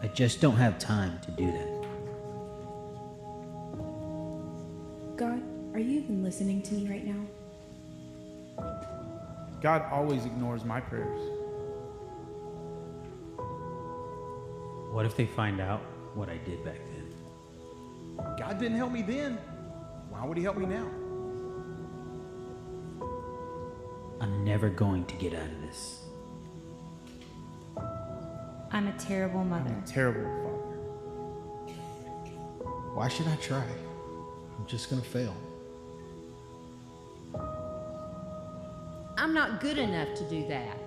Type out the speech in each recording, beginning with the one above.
I just don't have time to do that. God, are you even listening to me right now? God always ignores my prayers. What if they find out what I did back then? God didn't help me then. Why would he help me now? I'm never going to get out of this. I'm a terrible mother. I'm a terrible father. Why should I try? I'm just going to fail. I'm not good enough to do that.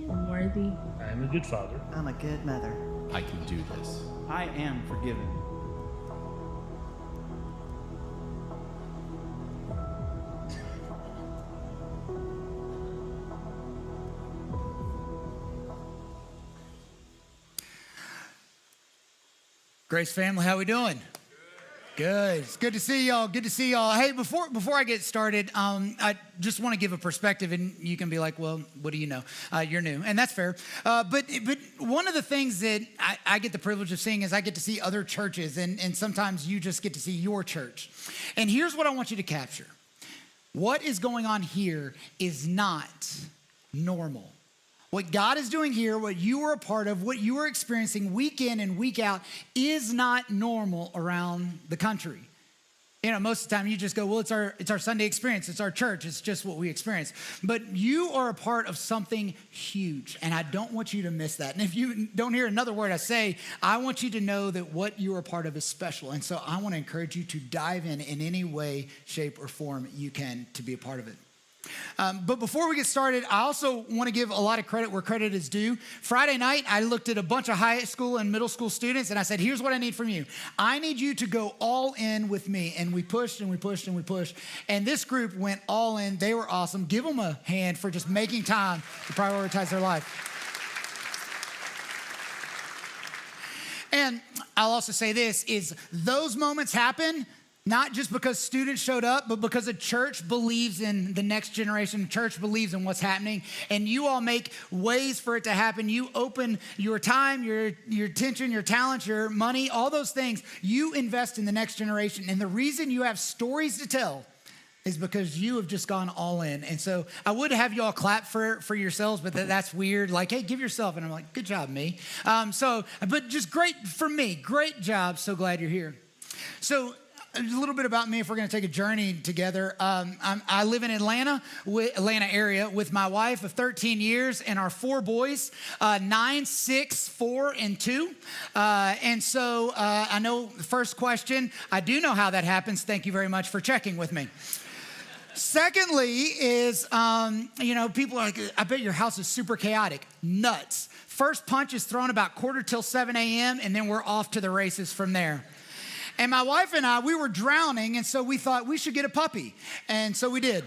I'm worthy. I'm a good father. I'm a good mother. I can do this. I am forgiven. Grace family, how we doing? Good. It's good to see y'all. Good to see y'all. Hey, before I get started, I just want to give a perspective, and you can be like, well, what do you know? You're new, and that's fair. But one of the things that I get the privilege of seeing is I get to see other churches, and sometimes you just get to see your church. And here's what I want you to capture. What is going on here is not normal. What God is doing here, what you are a part of, what you are experiencing week in and week out is not normal around the country. You know, most of the time you just go, well, it's our Sunday experience. It's our church. It's just what we experience. But you are a part of something huge, and I don't want you to miss that. And if you don't hear another word I say, I want you to know that what you are a part of is special. And so I want to encourage you to dive in any way, shape, or form you can to be a part of it. But before we get started, I also want to give a lot of credit where credit is due. Friday night, I looked at a bunch of high school and middle school students, and I said, here's what I need from you. I need you to go all in with me. And we pushed and we pushed and we pushed. And this group went all in. They were awesome. Give them a hand for just making time to prioritize their life. And I'll also say this, is those moments happen not just because students showed up, but because a church believes in the next generation. Church believes in what's happening, and you all make ways for it to happen. You open your time, your attention, your talents, your money, all those things. You invest in the next generation, and the reason you have stories to tell is because you have just gone all in. And so I would have you all clap for yourselves, but that's weird. Like, hey, give yourself. And I'm like, good job, me. But just great for me. Great job. So glad you're here. So a little bit about me if we're going to take a journey together. I live in Atlanta area with my wife of 13 years and our 4 boys, 9, 6, 4, and 2. And so I know the first question, I do know how that happens. Thank you very much for checking with me. Secondly is, people are like, I bet your house is super chaotic. Nuts. First punch is thrown about 6:45 a.m. and then we're off to the races from there. And my wife and I, we were drowning, and so we thought we should get a puppy. And so we did.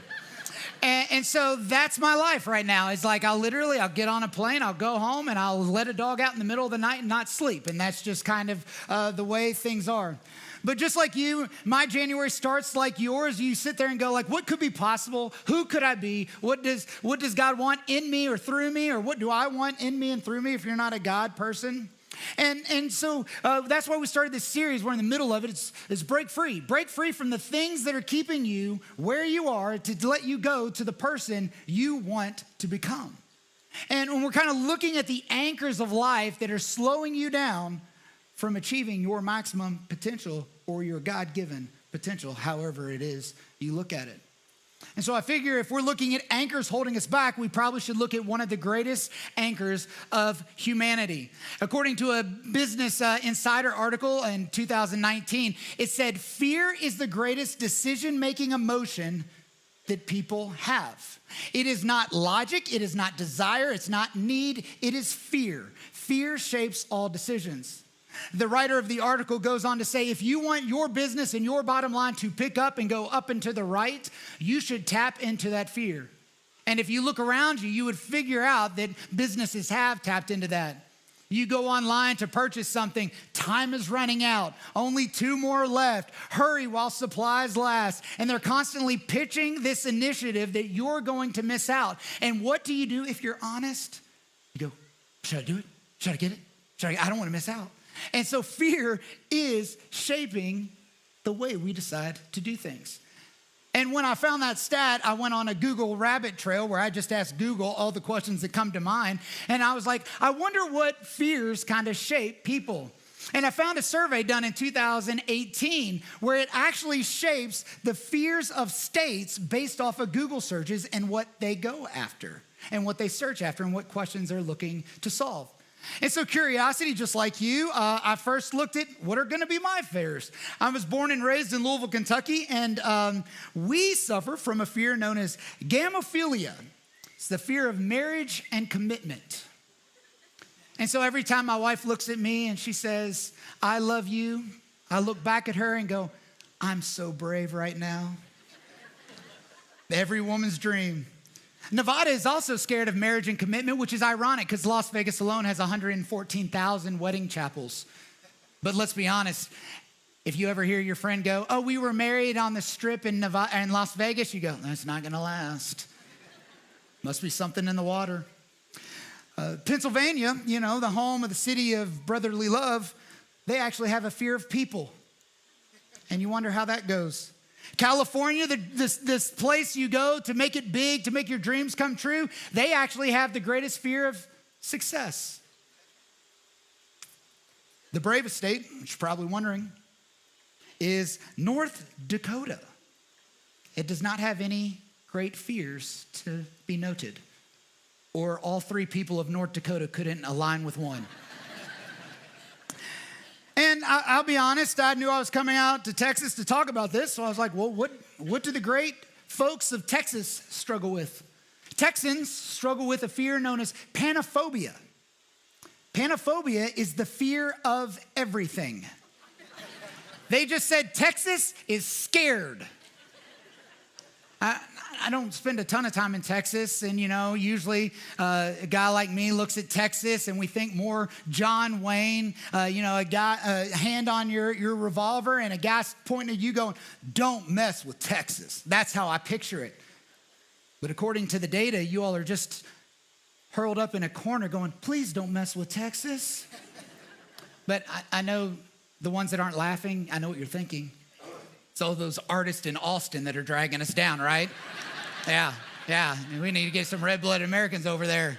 And so that's my life right now. It's like I'll get on a plane, I'll go home, and I'll let a dog out in the middle of the night and not sleep. And that's just kind of the way things are. But just like you, my January starts like yours. You sit there and go like, what could be possible? Who could I be? What does God want in me or through me? Or what do I want in me and through me if you're not a God person? And so that's why we started this series. We're in the middle of it. It's break free. Break free from the things that are keeping you where you are to let you go to the person you want to become. And when we're kind of looking at the anchors of life that are slowing you down from achieving your maximum potential or your God-given potential, however it is you look at it. And so I figure if we're looking at anchors holding us back, we probably should look at one of the greatest anchors of humanity. According to a Business Insider article in 2019, it said, fear is the greatest decision-making emotion that people have. It is not logic, it is not desire, it's not need, it is fear. Fear shapes all decisions. The writer of the article goes on to say, if you want your business and your bottom line to pick up and go up and to the right, you should tap into that fear. And if you look around you, you would figure out that businesses have tapped into that. You go online to purchase something, time is running out, only 2 more left, hurry while supplies last. And they're constantly pitching this initiative that you're going to miss out. And what do you do if you're honest? You go, should I do it? Should I get it? I don't want to miss out. And so fear is shaping the way we decide to do things. And when I found that stat, I went on a Google rabbit trail where I just asked Google all the questions that come to mind. And I was like, I wonder what fears kind of shape people. And I found a survey done in 2018 where it actually shapes the fears of states based off of Google searches and what they go after and what they search after and what questions they're looking to solve. And so curiosity, just like you, I first looked at what are going to be my fears. I was born and raised in Louisville, Kentucky, and we suffer from a fear known as gamophilia. It's the fear of marriage and commitment. And so every time my wife looks at me and she says, I love you, I look back at her and go, I'm so brave right now. Every woman's dream. Nevada is also scared of marriage and commitment, which is ironic because Las Vegas alone has 114,000 wedding chapels. But let's be honest, if you ever hear your friend go, oh, we were married on the strip in Nevada, in Las Vegas, you go, that's not gonna last. Must be something in the water. Pennsylvania, you know, the home of the city of brotherly love, they actually have a fear of people. And you wonder how that goes. California, this place you go to make it big, to make your dreams come true, they actually have the greatest fear of success. The bravest state, which you're probably wondering, is North Dakota. It does not have any great fears to be noted, or all 3 people of North Dakota couldn't align with one. And I'll be honest, I knew I was coming out to Texas to talk about this, so I was like, well, what do the great folks of Texas struggle with? Texans struggle with a fear known as panophobia. Panophobia is the fear of everything. They just said Texas is scared. I don't spend a ton of time in Texas, and you know, usually a guy like me looks at Texas and we think more John Wayne, you know, a hand on your revolver and a guy pointing at you going, don't mess with Texas. That's how I picture it. But according to the data, you all are just hurled up in a corner going, please don't mess with Texas. But I know the ones that aren't laughing, I know what you're thinking. It's all those artists in Austin that are dragging us down, right? Yeah. We need to get some red-blooded Americans over there.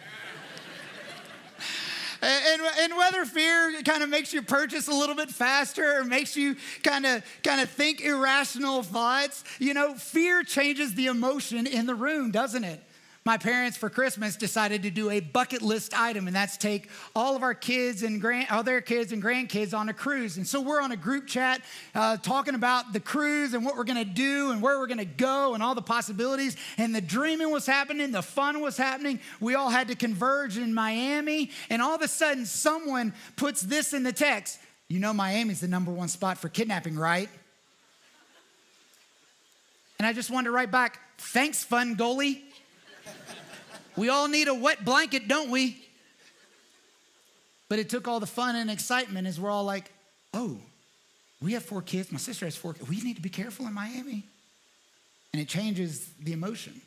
And whether fear kind of makes you purchase a little bit faster or makes you kind of think irrational thoughts, you know, fear changes the emotion in the room, doesn't it? My parents for Christmas decided to do a bucket list item, and that's take all of our kids and all their kids and grandkids on a cruise. And so we're on a group chat talking about the cruise and what we're gonna do and where we're gonna go and all the possibilities. And the dreaming was happening, the fun was happening. We all had to converge in Miami, and all of a sudden someone puts this in the text. You know Miami's the #1 spot for kidnapping, right? And I just wonder right back, thanks, fun goalie. We all need a wet blanket, don't we? But it took all the fun and excitement as we're all like, oh, we have 4 kids. My sister has 4 kids. We need to be careful in Miami. And it changes the emotion.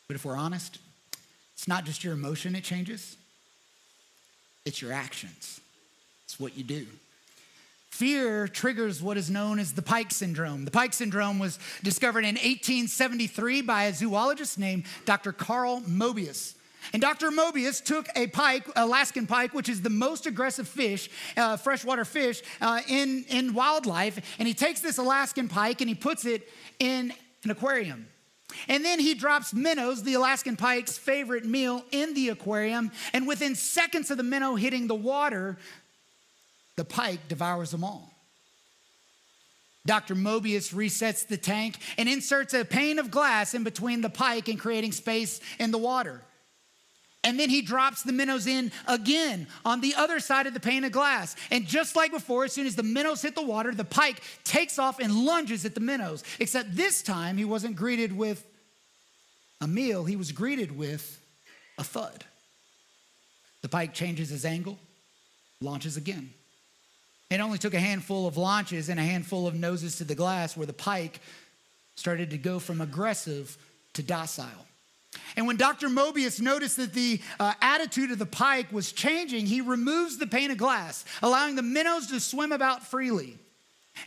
But if we're honest, it's not just your emotion it changes. It's your actions. It's what you do. Fear triggers what is known as the Pike syndrome. The Pike syndrome was discovered in 1873 by a zoologist named Dr. Carl Moebius. And Dr. Moebius took a pike, Alaskan pike, which is the most aggressive fish, freshwater fish in wildlife, and he takes this Alaskan pike and he puts it in an aquarium. And then he drops minnows, the Alaskan pike's favorite meal, in the aquarium, and within seconds of the minnow hitting the water, the pike devours them all. Dr. Moebius resets the tank and inserts a pane of glass in between the pike and creating space in the water. And then he drops the minnows in again on the other side of the pane of glass. And just like before, as soon as the minnows hit the water, the pike takes off and lunges at the minnows. Except this time, he wasn't greeted with a meal. He was greeted with a thud. The pike changes his angle. launches again. It only took a handful of launches and a handful of noses to the glass where the pike started to go from aggressive to docile. And when Dr. Mobius noticed that the attitude of the pike was changing, he removes the pane of glass, allowing the minnows to swim about freely.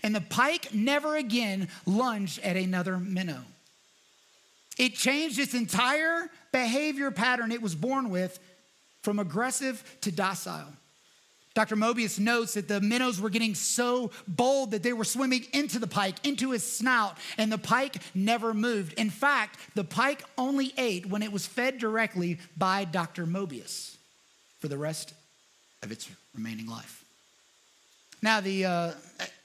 And the pike never again lunged at another minnow. It changed its entire behavior pattern it was born with from aggressive to docile. Dr. Mobius notes that the minnows were getting so bold that they were swimming into the pike, into his snout, and the pike never moved. In fact, the pike only ate when it was fed directly by Dr. Mobius for the rest of its remaining life. Now, the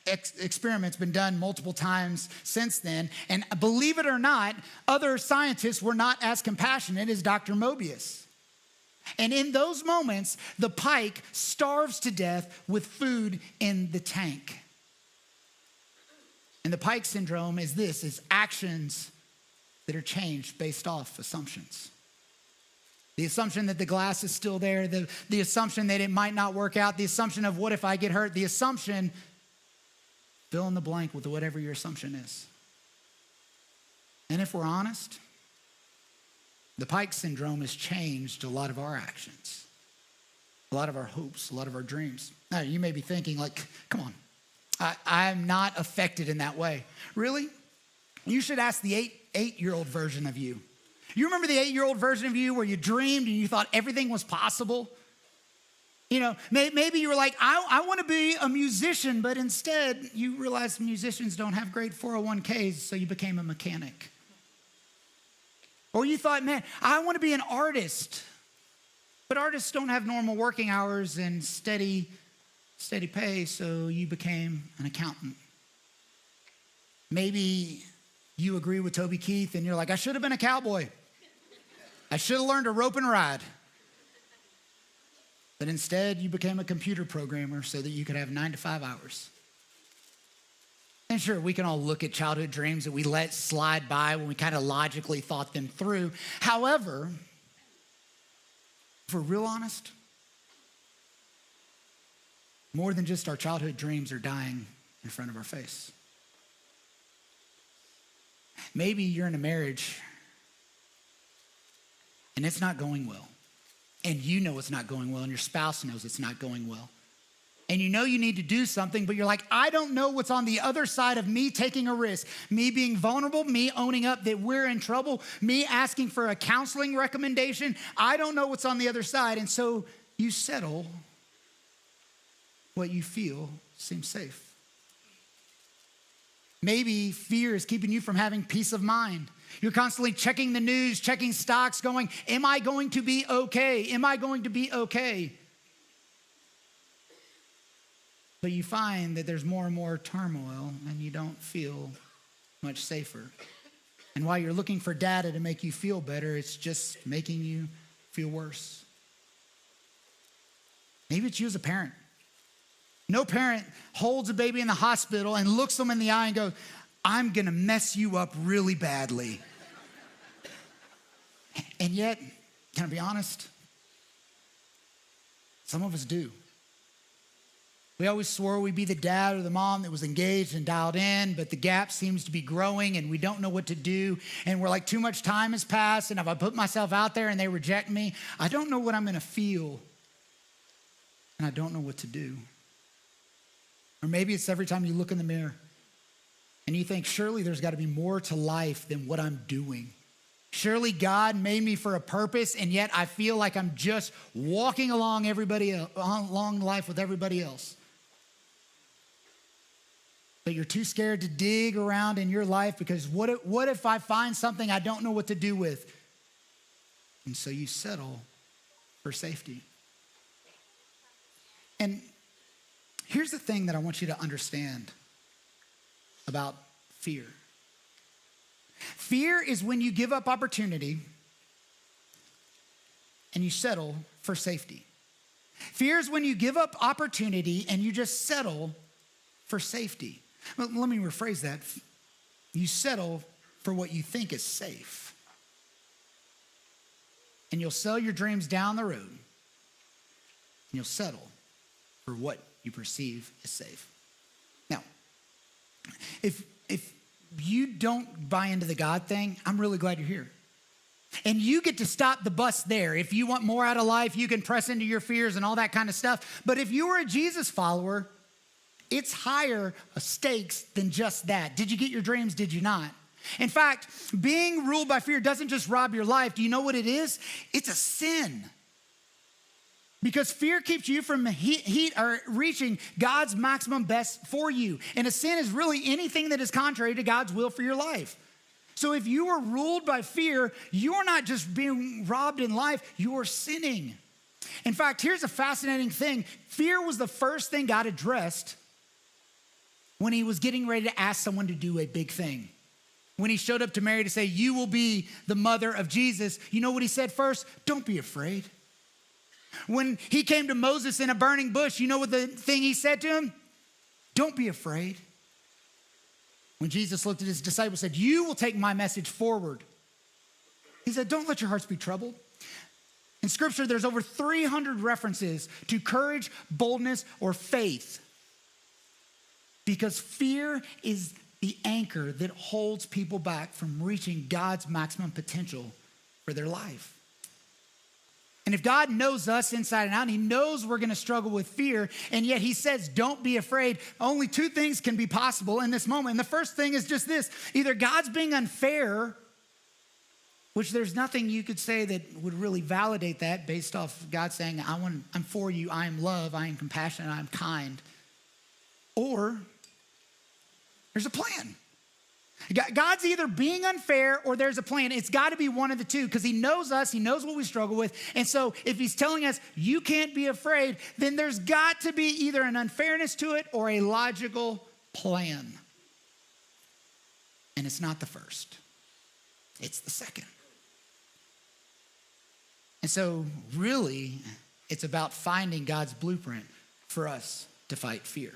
experiment's been done multiple times since then, and believe it or not, other scientists were not as compassionate as Dr. Mobius. And in those moments, the pike starves to death with food in the tank. And the pike syndrome is this, is actions that are changed based off assumptions. The assumption that the glass is still there, the assumption that it might not work out, the assumption of what if I get hurt, the assumption, fill in the blank with whatever your assumption is. And if we're honest, the pike syndrome has changed a lot of our actions, a lot of our hopes, a lot of our dreams. Now, you may be thinking like, come on, I'm not affected in that way. Really? You should ask the eight-year-old version of you. You remember the 8-year-old version of you where you dreamed and you thought everything was possible? You know, maybe you were like, I want to be a musician, but instead you realized musicians don't have great 401ks, so you became a mechanic. Or you thought, man, I want to be an artist, but artists don't have normal working hours and steady pay, so you became an accountant. Maybe you agree with Toby Keith and you're like, I should have been a cowboy. I should have learned to rope and ride. But instead, you became a computer programmer so that you could have 9 to 5 hours. And sure, we can all look at childhood dreams that we let slide by when we kind of logically thought them through. However, if we're real honest, more than just our childhood dreams are dying in front of our face. Maybe you're in a marriage and it's not going well. And you know it's not going well, and your spouse knows it's not going well. And you know you need to do something, but you're like, I don't know what's on the other side of me taking a risk, me being vulnerable, me owning up that we're in trouble, me asking for a counseling recommendation. I don't know what's on the other side. And so you settle what you feel seems safe. Maybe fear is keeping you from having peace of mind. You're constantly checking the news, checking stocks, going, am I going to be okay? Am I going to be okay? But you find that there's more and more turmoil and you don't feel much safer. And while you're looking for data to make you feel better, it's just making you feel worse. Maybe it's you as a parent. No parent holds a baby in the hospital and looks them in the eye and goes, I'm gonna mess you up really badly. And yet, can I be honest? Some of us do. We always swore we'd be the dad or the mom that was engaged and dialed in, but the gap seems to be growing and we don't know what to do. And we're like, too much time has passed, and if I put myself out there and they reject me, I don't know what I'm gonna feel, and I don't know what to do. Or maybe it's every time you look in the mirror and you think, surely there's gotta be more to life than what I'm doing. Surely God made me for a purpose, and yet I feel like I'm just walking along along life with everybody else. But you're too scared to dig around in your life because what if I find something I don't know what to do with? And so you settle for safety. And here's the thing that I want you to understand about fear. Fear is when you give up opportunity and you settle for safety. Fear is when you give up opportunity and you just settle for safety. Well, let me rephrase that. You settle for what you think is safe. And you'll sell your dreams down the road. And you'll settle for what you perceive is safe. Now, if you don't buy into the God thing, I'm really glad you're here. And you get to stop the bus there. If you want more out of life, you can press into your fears and all that kind of stuff. But if you are a Jesus follower, it's higher stakes than just that. Did you get your dreams? Did you not? In fact, being ruled by fear doesn't just rob your life. Do you know what it is? It's a sin. Because fear keeps you from reaching God's maximum best for you. And a sin is really anything that is contrary to God's will for your life. So if you are ruled by fear, you're not just being robbed in life, you're sinning. In fact, here's a fascinating thing. Fear was the first thing God addressed when he was getting ready to ask someone to do a big thing. When he showed up to Mary to say, you will be the mother of Jesus, you know what he said first? Don't be afraid. When he came to Moses in a burning bush, you know what the thing he said to him? Don't be afraid. When Jesus looked at his disciples and said, you will take my message forward. He said, don't let your hearts be troubled. In scripture, there's over 300 references to courage, boldness, or faith. Because fear is the anchor that holds people back from reaching God's maximum potential for their life. And if God knows us inside and out, and he knows we're going to struggle with fear, and yet he says, don't be afraid, only two things can be possible in this moment. And the first thing is just this. Either God's being unfair, which there's nothing you could say that would really validate that based off God saying, I'm for you, I am love, I am compassionate, I am kind. Or there's a plan. God's either being unfair or there's a plan. It's got to be one of the two because he knows us. He knows what we struggle with. And so if he's telling us you can't be afraid, then there's got to be either an unfairness to it or a logical plan. And it's not the first. It's the second. And so really, it's about finding God's blueprint for us to fight fear.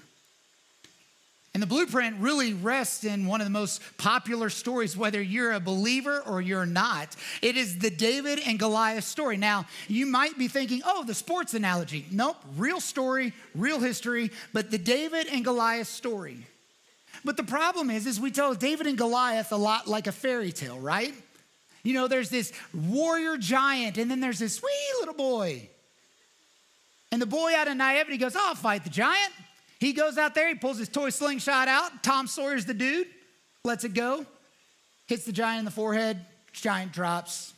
And the blueprint really rests in one of the most popular stories, whether you're a believer or you're not. It is the David and Goliath story. Now, you might be thinking, oh, the sports analogy. Nope, real story, real history, but the David and Goliath story. But the problem is we tell David and Goliath a lot like a fairy tale, right? You know, there's this warrior giant, and then there's this wee little boy. And the boy out of naivety goes, I'll fight the giant. He goes out there, he pulls his toy slingshot out. Tom Sawyer's the dude, lets it go, hits the giant in the forehead, giant drops,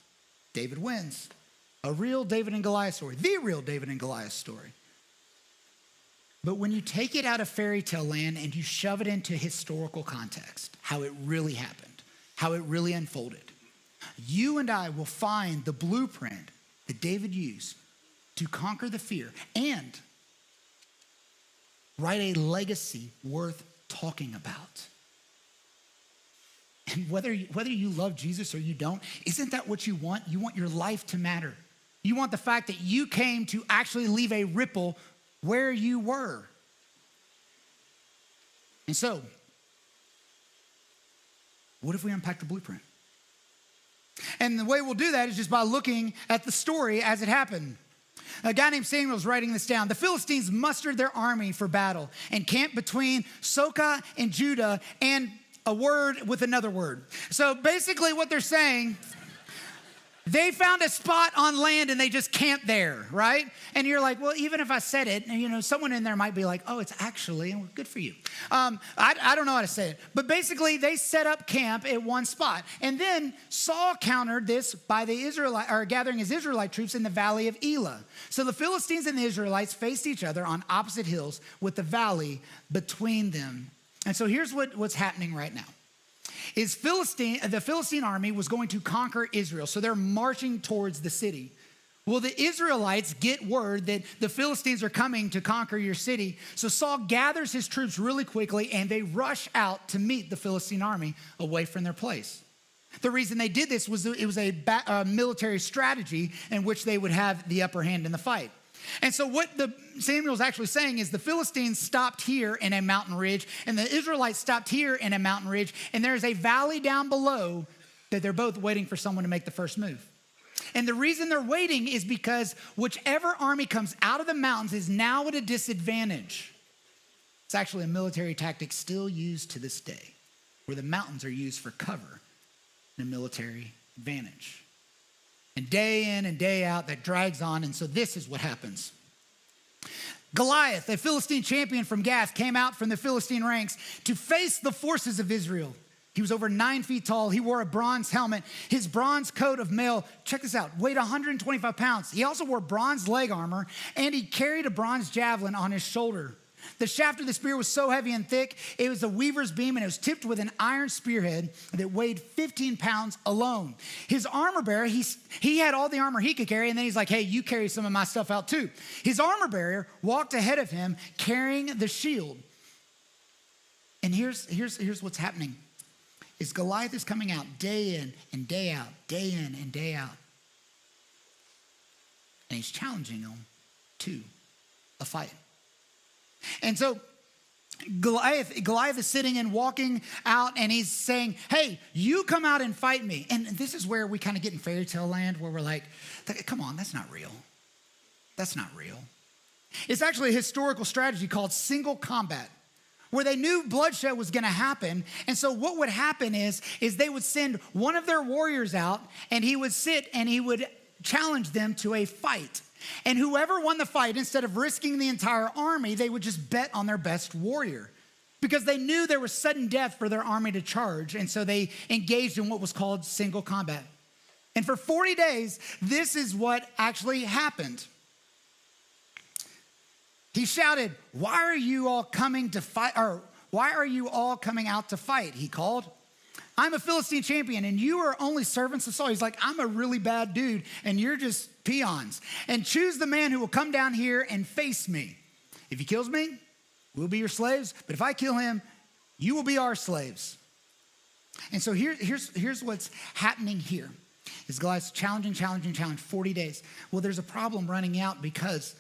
David wins. A real David and Goliath story, the real David and Goliath story. But when you take it out of fairy tale land and you shove it into historical context, how it really happened, how it really unfolded, you and I will find the blueprint that David used to conquer the fear and write a legacy worth talking about. And whether you love Jesus or you don't, isn't that what you want? You want your life to matter. You want the fact that you came to actually leave a ripple where you were. And so, what if we unpack the blueprint? And the way we'll do that is just by looking at the story as it happened. A guy named Samuel is writing this down. The Philistines mustered their army for battle and camped between Soka and Judah and a word with another word. So basically what they're saying, they found a spot on land and they just camped there, right? And you're like, well, even if I said it, you know, someone in there might be like, oh, it's actually, good for you. I don't know how to say it. But basically they set up camp at one spot. And then Saul countered this by gathering his Israelite troops in the valley of Elah. So the Philistines and the Israelites faced each other on opposite hills with the valley between them. And so here's what's happening right now. The Philistine army was going to conquer Israel. So they're marching towards the city. Well, the Israelites get word that the Philistines are coming to conquer your city. So Saul gathers his troops really quickly and they rush out to meet the Philistine army away from their place. The reason they did this was it was a military strategy in which they would have the upper hand in the fight. And so what Samuel's actually saying is the Philistines stopped here in a mountain ridge and the Israelites stopped here in a mountain ridge, and there's a valley down below that they're both waiting for someone to make the first move. And the reason they're waiting is because whichever army comes out of the mountains is now at a disadvantage. It's actually a military tactic still used to this day, where the mountains are used for cover and a military advantage. And day in and day out, that drags on. And so this is what happens. Goliath, a Philistine champion from Gath, came out from the Philistine ranks to face the forces of Israel. He was over 9 feet tall. He wore a bronze helmet. His bronze coat of mail, check this out, weighed 125 pounds. He also wore bronze leg armor, and he carried a bronze javelin on his shoulder. The shaft of the spear was so heavy and thick, it was a weaver's beam, and it was tipped with an iron spearhead that weighed 15 pounds alone. His armor bearer, he had all the armor he could carry, and then he's like, hey, you carry some of my stuff out too. His armor bearer walked ahead of him carrying the shield. And here's what's happening. Is Goliath is coming out day in and day out, day in and day out. And he's challenging them to a fight. And so Goliath is sitting and walking out, and he's saying, hey, you come out and fight me. And this is where we kind of get in fairy tale land, where we're like, come on, that's not real. That's not real. It's actually a historical strategy called single combat, where they knew bloodshed was going to happen. And so what would happen is they would send one of their warriors out, and he would sit and he would challenge them to a fight. And whoever won the fight, instead of risking the entire army, they would just bet on their best warrior, because they knew there was sudden death for their army to charge. And so they engaged in what was called single combat. And for 40 days, this is what actually happened. He shouted, why are you all coming to fight? Or why are you all coming out to fight? He called. I'm a Philistine champion, and you are only servants of Saul. He's like, I'm a really bad dude, and you're just peons. And choose the man who will come down here and face me. If he kills me, we'll be your slaves. But if I kill him, you will be our slaves. And so here's what's happening here. Is Goliath's challenging 40 days. Well, there's a problem running out because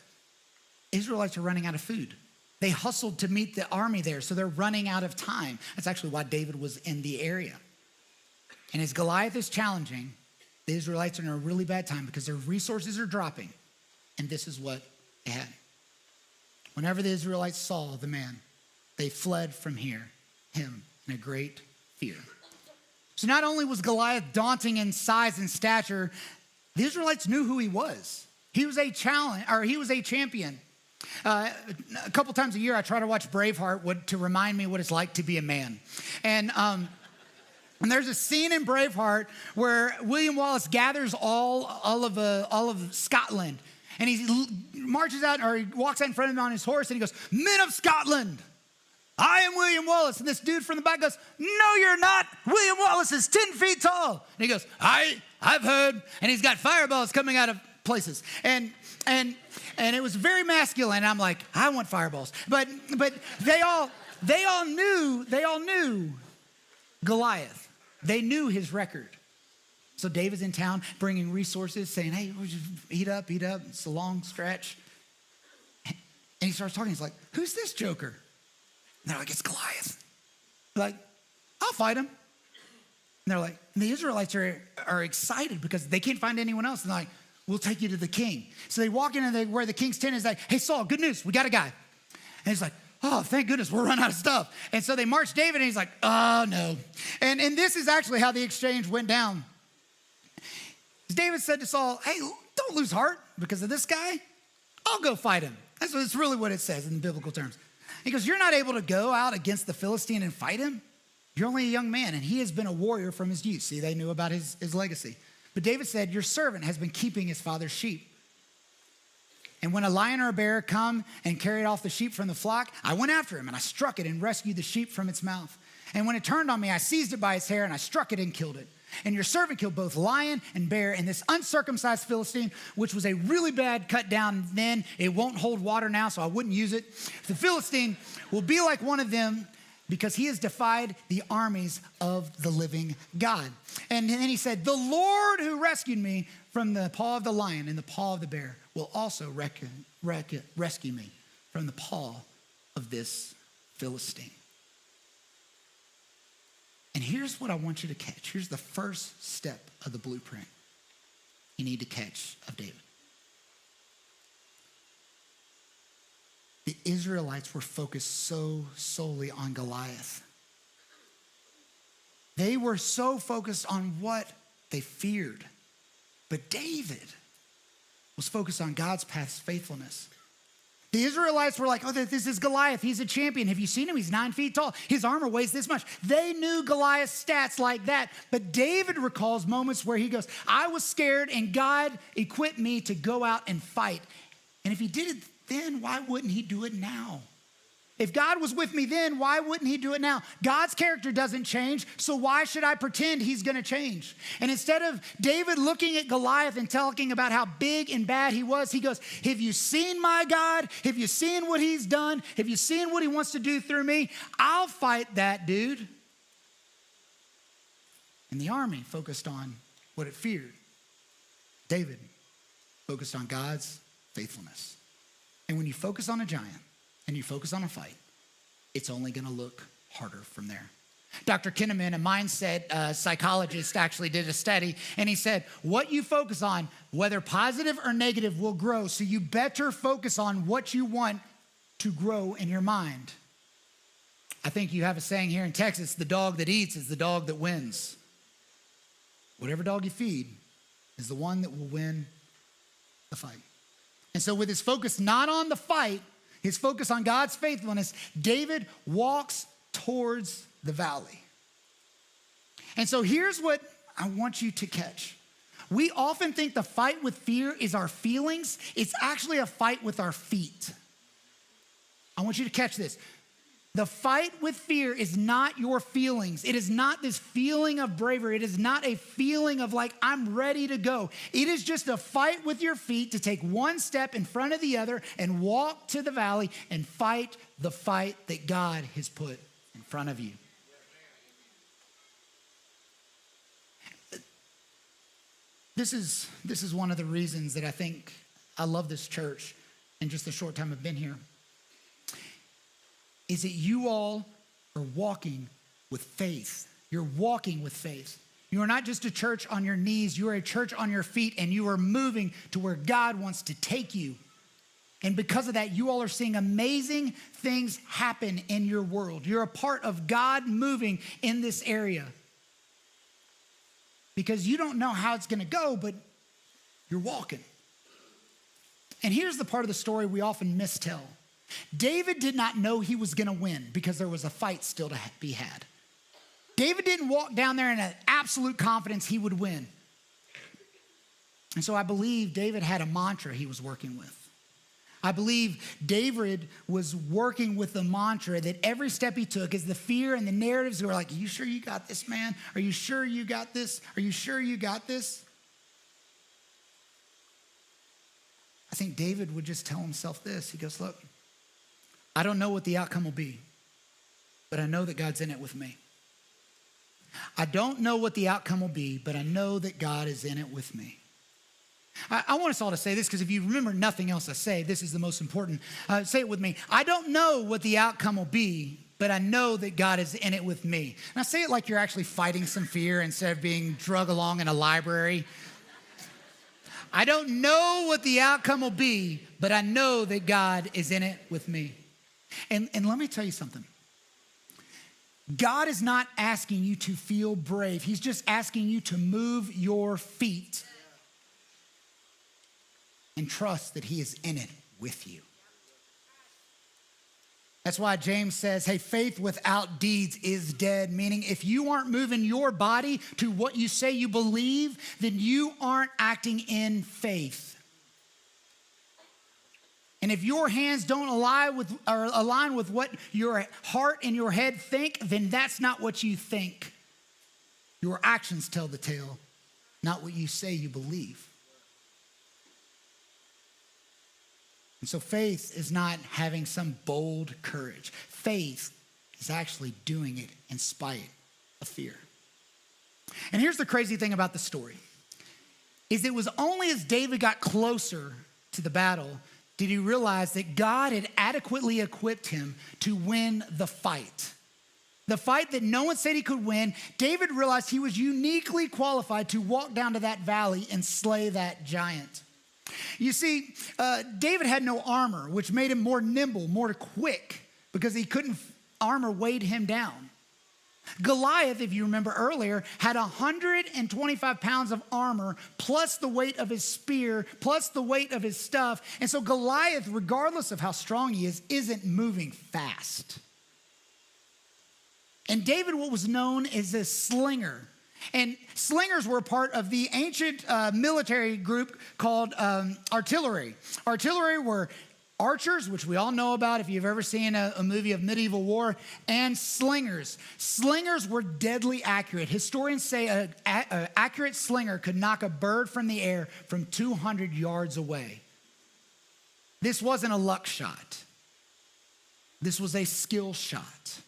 Israelites are running out of food. They hustled to meet the army there, so they're running out of time. That's actually why David was in the area. And as Goliath is challenging, the Israelites are in a really bad time because their resources are dropping. And this is what they had. Whenever the Israelites saw the man, they fled from him in a great fear. So not only was Goliath daunting in size and stature, the Israelites knew who he was. He was a champion. A couple times a year, I try to watch Braveheart to remind me what it's like to be a man. And there's a scene in Braveheart where William Wallace gathers all of Scotland, and he marches out, or he walks out in front of them on his horse, and he goes, "Men of Scotland, I am William Wallace." And this dude from the back goes, "No, you're not. William Wallace is 10 feet tall." And he goes, I've heard. And he's got fireballs coming out of places. And it was very masculine. I'm like, I want fireballs. But they all knew Goliath. They knew his record. So David's in town bringing resources, saying, hey, we'll just eat up. It's a long stretch. And he starts talking. He's like, who's this joker? And they're like, it's Goliath. They're like, I'll fight him. And they're like, and the Israelites are excited because they can't find anyone else. And they're like, we'll take you to the king. So they walk into where the king's tent is, like, hey, Saul, good news. We got a guy. And he's like, oh, thank goodness, we're running out of stuff. And so they march David, and he's like, oh, no. And this is actually how the exchange went down. David said to Saul, hey, don't lose heart because of this guy. I'll go fight him. That's really what it says in biblical terms. He goes, you're not able to go out against the Philistine and fight him. You're only a young man, and he has been a warrior from his youth. See, they knew about his legacy. But David said, your servant has been keeping his father's sheep. And when a lion or a bear come and carried off the sheep from the flock, I went after him, and I struck it and rescued the sheep from its mouth. And when it turned on me, I seized it by its hair, and I struck it and killed it. And your servant killed both lion and bear, and this uncircumcised Philistine, which was a really bad cut down then. It won't hold water now, so I wouldn't use it. The Philistine will be like one of them because he has defied the armies of the living God. And then he said, the Lord who rescued me from the paw of the lion and the paw of the bear will also rescue me from the paw of this Philistine. And here's what I want you to catch. Here's the first step of the blueprint. you need to catch of David. The Israelites were focused so solely on Goliath. They were so focused on what they feared. But David was focused on God's past faithfulness. The Israelites were like, oh, this is Goliath. He's a champion. Have you seen him? He's 9 feet tall. His armor weighs this much. They knew Goliath's stats like that. But David recalls moments where he goes, I was scared and God equipped me to go out and fight. And if he did it then, why wouldn't he do it now? If God was with me then, why wouldn't he do it now? God's character doesn't change, so why should I pretend he's going to change? And instead of David looking at Goliath and talking about how big and bad he was, he goes, have you seen my God? Have you seen what he's done? Have you seen what he wants to do through me? I'll fight that dude. And the army focused on what it feared. David focused on God's faithfulness. And when you focus on a giant, and you focus on a fight, it's only gonna look harder from there. Dr. Kinnaman, a mindset psychologist, actually did a study, and he said, what you focus on, whether positive or negative, will grow, so you better focus on what you want to grow in your mind. I think you have a saying here in Texas, the dog that eats is the dog that wins. Whatever dog you feed is the one that will win the fight. And so with his focus not on the fight, his focus on God's faithfulness, David walks towards the valley. And so here's what I want you to catch. We often think the fight with fear is our feelings. It's actually a fight with our feet. I want you to catch this. The fight with fear is not your feelings. It is not this feeling of bravery. It is not a feeling of like, I'm ready to go. It is just a fight with your feet to take one step in front of the other and walk to the valley and fight the fight that God has put in front of you. This is one of the reasons that I think I love this church in just the short time I've been here. Is that you all are walking with faith. You're walking with faith. You are not just a church on your knees, you are a church on your feet, and you are moving to where God wants to take you. And because of that, you all are seeing amazing things happen in your world. You're a part of God moving in this area. Because you don't know how it's gonna go, but you're walking. And here's the part of the story we often mistell. David did not know he was going to win because there was a fight still to be had. David didn't walk down there in an absolute confidence he would win. And so I believe David had a mantra he was working with. I believe David was working with the mantra that every step he took is the fear and the narratives were like, are you sure you got this, man? Are you sure you got this? Are you sure you got this? I think David would just tell himself this. He goes, look, I don't know what the outcome will be, but I know that God's in it with me. I don't know what the outcome will be, but I know that God is in it with me. I want us all to say this because if you remember nothing else I say, this is the most important. Say it with me. I don't know what the outcome will be, but I know that God is in it with me. Now say it like you're actually fighting some fear instead of being drug along in a library. I don't know what the outcome will be, but I know that God is in it with me. And let me tell you something. God is not asking you to feel brave. He's just asking you to move your feet and trust that he is in it with you. That's why James says, hey, faith without deeds is dead, meaning if you aren't moving your body to what you say you believe, then you aren't acting in faith. And if your hands don't align with what your heart and your head think, then that's not what you think. Your actions tell the tale, not what you say you believe. And so faith is not having some bold courage. Faith is actually doing it in spite of fear. And here's the crazy thing about the story, is it was only as David got closer to the battle did he realize that God had adequately equipped him to win the fight. the fight that no one said he could win, David realized he was uniquely qualified to walk down to that valley and slay that giant. You see, David had no armor, which made him more nimble, more quick, because armor weighed him down. Goliath, if you remember earlier, had 125 pounds of armor, plus the weight of his spear, plus the weight of his stuff. And so Goliath, regardless of how strong he is, isn't moving fast. And David, what was known as a slinger. And slingers were a part of the ancient military group called artillery. Artillery were archers, which we all know about if you've ever seen a movie of medieval war, and slingers. Slingers were deadly accurate. Historians say an accurate slinger could knock a bird from the air from 200 yards away. This wasn't a luck shot. This was a skill shot.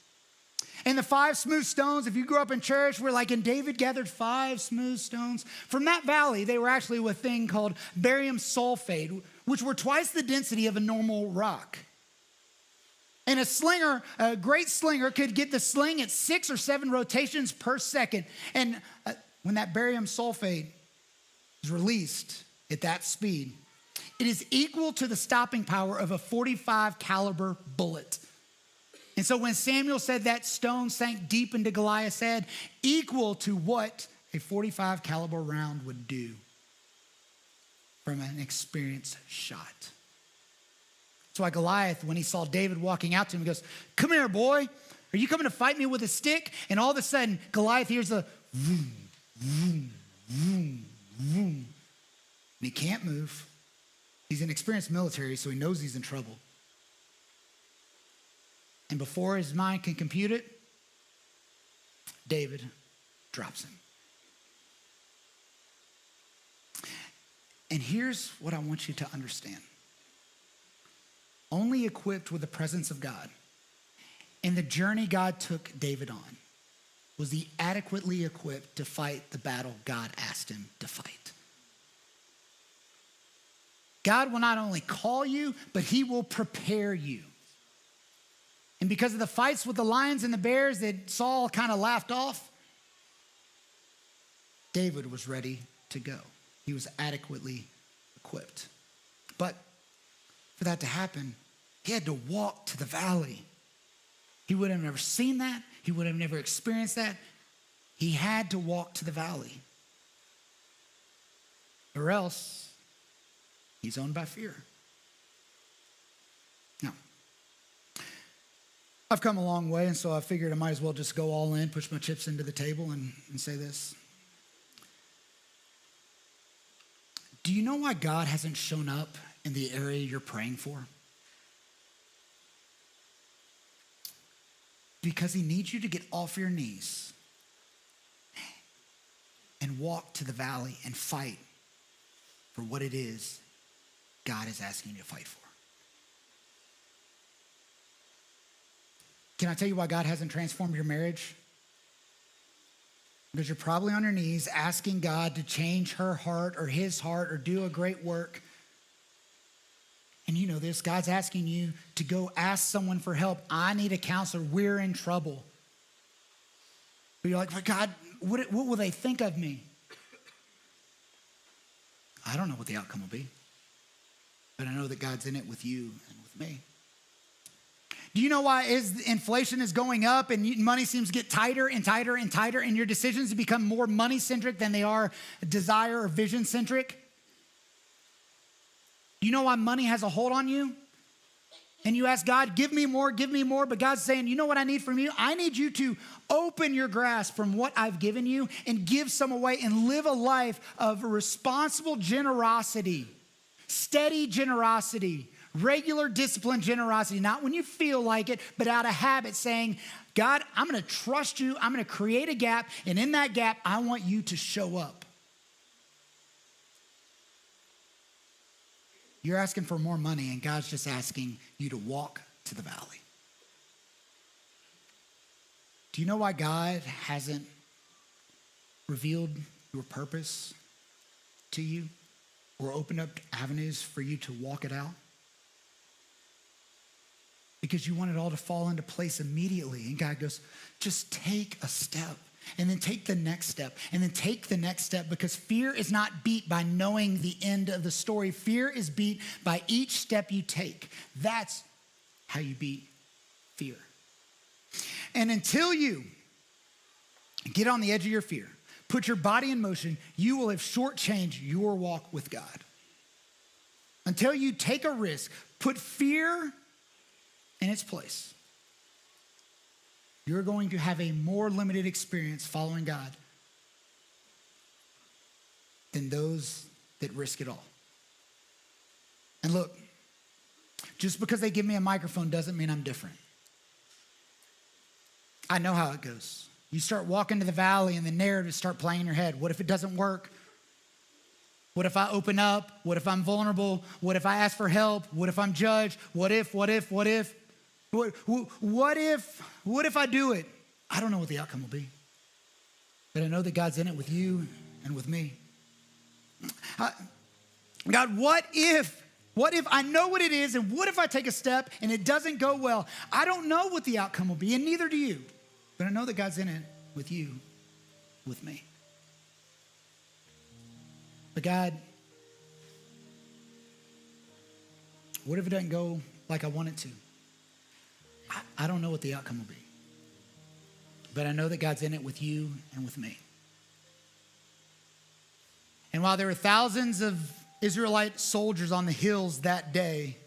And the 5 smooth stones, if you grew up in church, we're like, and David gathered 5 smooth stones. From that valley, they were actually a thing called barium sulfate, which were twice the density of a normal rock. And a great slinger could get the sling at 6 or 7 rotations per second. And when that barium sulfate is released at that speed, it is equal to the stopping power of a .45 caliber bullet. And so when Samuel said that stone sank deep into Goliath's head, equal to what a .45 caliber round would do from an experienced shot. That's why Goliath, when he saw David walking out to him, he goes, "Come here, boy. Are you coming to fight me with a stick?" And all of a sudden, Goliath hears the vroom, vroom, vroom, vroom. And he can't move. He's an experienced military, so he knows he's in trouble. And before his mind can compute it, David drops him. And here's what I want you to understand. Only equipped with the presence of God and the journey God took David on was he adequately equipped to fight the battle God asked him to fight. God will not only call you, but he will prepare you. And because of the fights with the lions and the bears that Saul kind of laughed off, David was ready to go. He was adequately equipped. But for that to happen, he had to walk to the valley. He would have never seen that. He would have never experienced that. He had to walk to the valley. Or else, he's owned by fear. Now, I've come a long way, and so I figured I might as well just go all in, push my chips into the table, and say this. Do you know why God hasn't shown up in the area you're praying for? Because he needs you to get off your knees and walk to the valley and fight for what it is God is asking you to fight for. Can I tell you why God hasn't transformed your marriage? Because you're probably on your knees asking God to change her heart or his heart or do a great work. And you know this, God's asking you to go ask someone for help. I need a counselor. We're in trouble. But you're like, but God, what will they think of me? I don't know what the outcome will be. But I know that God's in it with you and with me. Do you know why inflation is going up and money seems to get tighter and tighter and tighter and your decisions become more money-centric than they are desire or vision-centric? Do you know why money has a hold on you? And you ask God, give me more, but God's saying, you know what I need from you? I need you to open your grasp from what I've given you and give some away and live a life of responsible generosity, steady generosity, regular disciplined generosity, not when you feel like it, but out of habit, saying, God, I'm going to trust you. I'm going to create a gap. And in that gap, I want you to show up. You're asking for more money, and God's just asking you to walk to the valley. Do you know why God hasn't revealed your purpose to you or opened up avenues for you to walk it out? because you want it all to fall into place immediately. And God goes, just take a step, and then take the next step, and then take the next step, because fear is not beat by knowing the end of the story. Fear is beat by each step you take. That's how you beat fear. And until you get on the edge of your fear, put your body in motion, you will have shortchanged your walk with God. Until you take a risk, put fear in its place, you're going to have a more limited experience following God than those that risk it all. And look, just because they give me a microphone doesn't mean I'm different. I know how it goes. You start walking to the valley and the narratives start playing in your head. What if it doesn't work? What if I open up? What if I'm vulnerable? What if I ask for help? What if I'm judged? What if? What if I do it? I don't know what the outcome will be. But I know that God's in it with you and with me. God, what if I know what it is, and what if I take a step and it doesn't go well? I don't know what the outcome will be, and neither do you. But I know that God's in it with you, with me. But God, what if it doesn't go like I want it to? I don't know what the outcome will be. But I know that God's in it with you and with me. And while there were thousands of Israelite soldiers on the hills that day,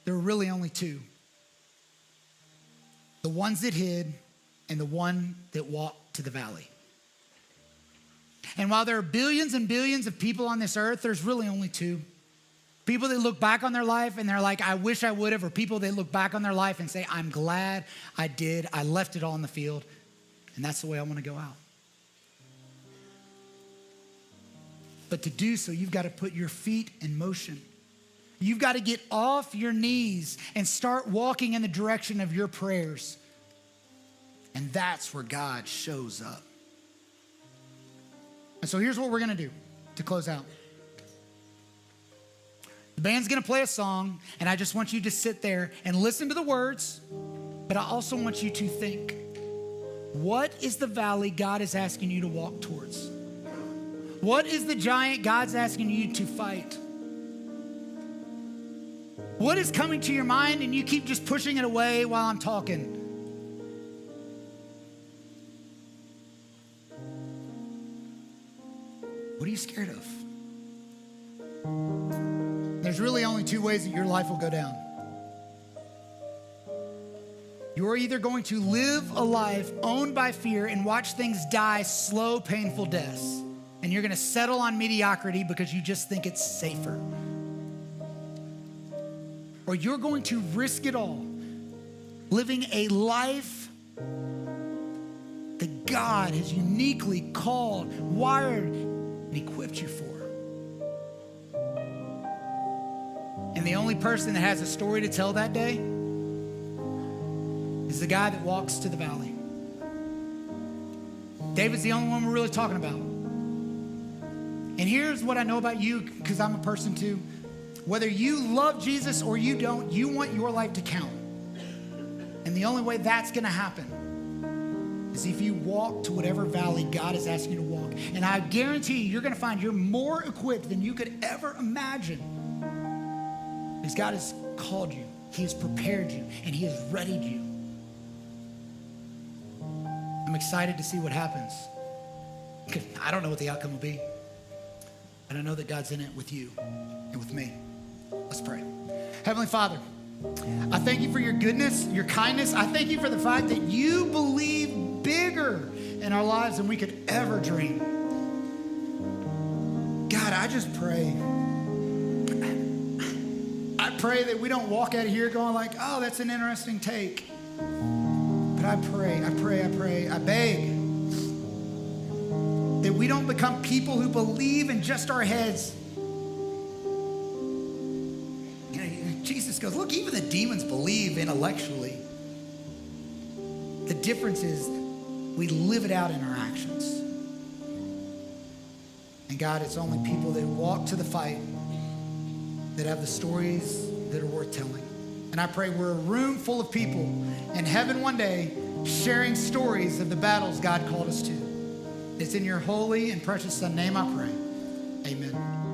there were really only two. The ones that hid and the one that walked to the valley. And while there are billions and billions of people on this earth, there's really only two. People that look back on their life and they're like, I wish I would have, or people that look back on their life and say, I'm glad I did. I left it all in the field, and that's the way I want to go out. But to do so, you've got to put your feet in motion. You've got to get off your knees and start walking in the direction of your prayers. And that's where God shows up. And so here's what we're going to do to close out. The band's going to play a song, and I just want you to sit there and listen to the words, but I also want you to think, what is the valley God is asking you to walk towards? What is the giant God's asking you to fight? What is coming to your mind and you keep just pushing it away while I'm talking? What are you scared of? There's really only two ways that your life will go down. You're either going to live a life owned by fear and watch things die slow, painful deaths, and you're going to settle on mediocrity because you just think it's safer. Or you're going to risk it all, living a life that God has uniquely called, wired, and equipped you for. And the only person that has a story to tell that day is the guy that walks to the valley. David's the only one we're really talking about. And here's what I know about you, because I'm a person too. Whether you love Jesus or you don't, you want your life to count. And the only way that's going to happen is if you walk to whatever valley God is asking you to walk. And I guarantee you're going to find you're more equipped than you could ever imagine. Because God has called you, He has prepared you, and He has readied you. I'm excited to see what happens. Because I don't know what the outcome will be. And I know that God's in it with you and with me. Let's pray. Heavenly Father, I thank you for your goodness, your kindness. I thank you for the fact that you believe bigger in our lives than we could ever dream. God, I just pray. I pray that we don't walk out of here going like, oh, that's an interesting take. But I beg that we don't become people who believe in just our heads. You know, Jesus goes, look, even the demons believe intellectually. The difference is we live it out in our actions. And God, it's only people that walk to the fight that have the stories that are worth telling. And I pray we're a room full of people in heaven one day sharing stories of the battles God called us to. It's in your holy and precious Son name I pray. Amen.